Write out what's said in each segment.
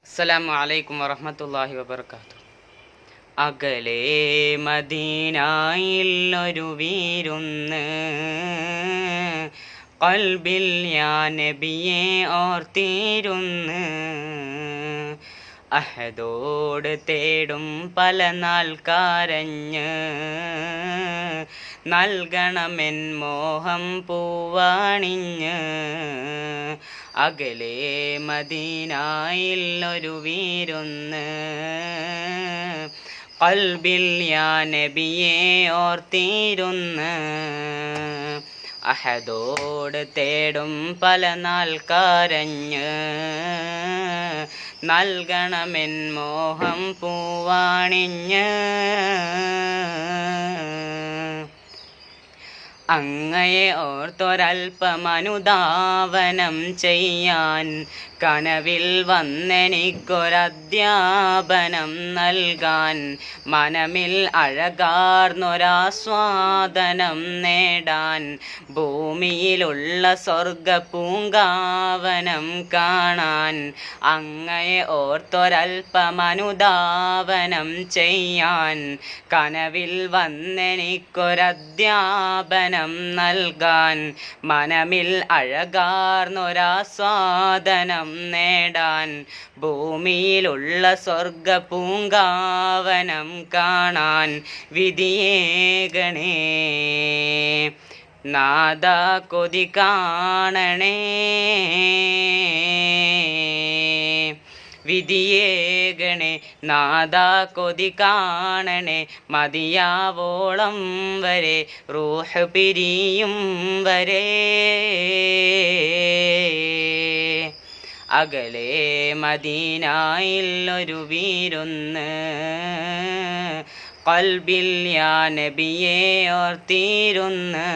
അസ്സലാമു അലൈക്കും വറഹ്മത്തുള്ളാഹി വബറകാതുഹു. അകലെ മദീനയിൽ ഒരു വീരുന്ന്, ഖൽബിൽ യാ നബിയെ ഓർത്തിരുന്ന്. അഹദോട് തേടും പല നാൾ കരഞ്ഞ്, നൽകണമെൻ മോഹം പൂവാണിഞ്ഞ്. അകലെ മദീനയിൽ ഒരു വീരുന്ന്, ഖൽബിൽ യാ നബിയെ ഓർത്തിരുന്ന്. അഹദോട് തേടും പല നാൾ കരഞ്ഞ്, നൽകണമെൻ മോഹം പൂവാണിഞ്ഞ്. അങ്ങയെ ഓർത്തൊരൽപ്പമനുധാവനം ചെയ്യാൻ, കനവിൽ വന്നെനിക്കൊരധ്യാപനം നൽകാൻ. മനമിൽ അഴകാർന്നൊരാസ്വാദനം നേടാൻ, ഭൂമിയിലുള്ള സ്വർഗ പൂങ്കാവനം കാണാൻ. അങ്ങയെ ഓർത്തൊരൽപ്പമനുധാവനം ചെയ്യാൻ, കനവിൽ വന്നെനിക്കൊരധ്യാപനം നൽകാൻ. മനമിൽ അഴകാർന്നൊരാസ്വാദനം നേടാൻ, ഭൂമിയിലുള്ള സ്വർഗ പൂങ്കാവനം കാണാൻ. വിധിയേകണേ നാദ കൊതി കാണണേ, വിധിയേകണേ നാദ കൊതി കാണണേ. മതിയാവോളം വരെ റൂഹ് പിരിയും വരെ. അകലെ മദീനയിൽ ഒരു വീരുന്ന്, ഖൽബിൽ യാ നബിയെ ഓർത്തിരുന്ന്.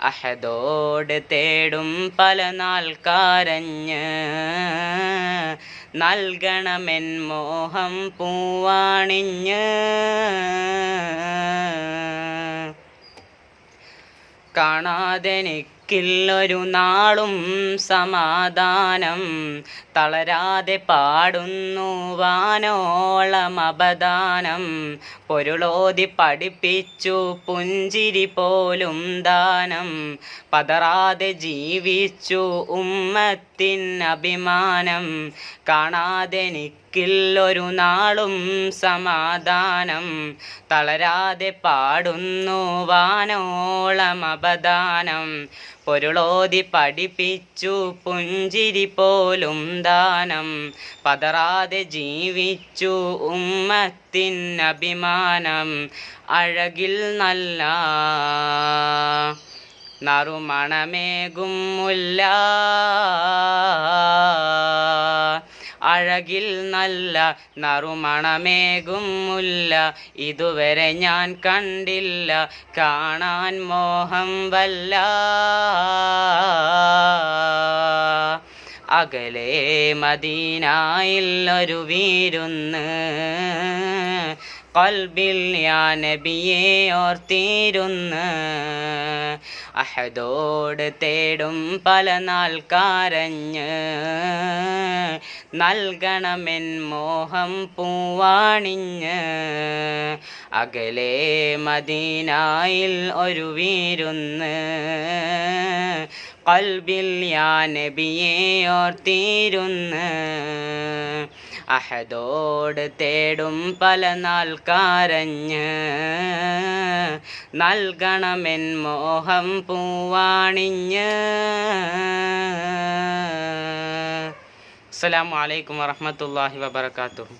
അഹദോട് തേടും പല നാൾ കരഞ്ഞ്, നൽകണമെൻ മോഹം പൂവാണിഞ്ഞ്. കാണാതെനിക്കില്ലൊരു നാളും സമാധാനം, തളരാതെ പാടുന്നു വാനോളം അപദാനം. പൊരുളോതി പഠിപ്പിച്ചു പുഞ്ചിരി പോലും ദാനം, പതറാതെ ജീവിച്ചു ഉമ്മത്തിൻ അഭിമാനം. കാണാതെനിക്കില്ലൊരു നാളും സമാധാനം, തളരാതെ പാടുന്നു വാനോളം അപദാനം. പൊരുളോതി പഠിപ്പിച്ചു പുഞ്ചിരി പോലും ദാനം, പതറാതെ ജീവിച്ചു ഉമ്മത്തിൻ അഭിമാനം. അഴകിൽ നല്ല നറുമണമേകും മുല്ല, അഴകിൽ നല്ല നറുമണമേകും മുല്ല. ഇതുവരെ ഞാൻ കണ്ടില്ല, കാണാൻ മോഹം വല്ല. അകലെ മദീനയിൽ ഒരു വീരുന്ന്, ഖൽബിൽ യാ നബിയെ ഓർത്തിരുന്ന്. അഹദോട് തേടും പല നാൾ കരഞ്ഞ്, നൽകണമെൻ മോഹം പൂവാണിഞ്ഞ്. അകലെ മദീനയിൽ ഒരു വീരുന്ന്, ഖൽബിൽ യാ നബിയെ ഓർത്തിരുന്ന്. അഹദോട് തേടും പല നാൾ കരഞ്ഞ്, നൽകണമെൻ മോഹം പൂവാണിഞ്ഞ്. അസ്സലാമു അലൈക്കും വറഹ്മത്തുള്ളാഹി വബറകാതുഹു.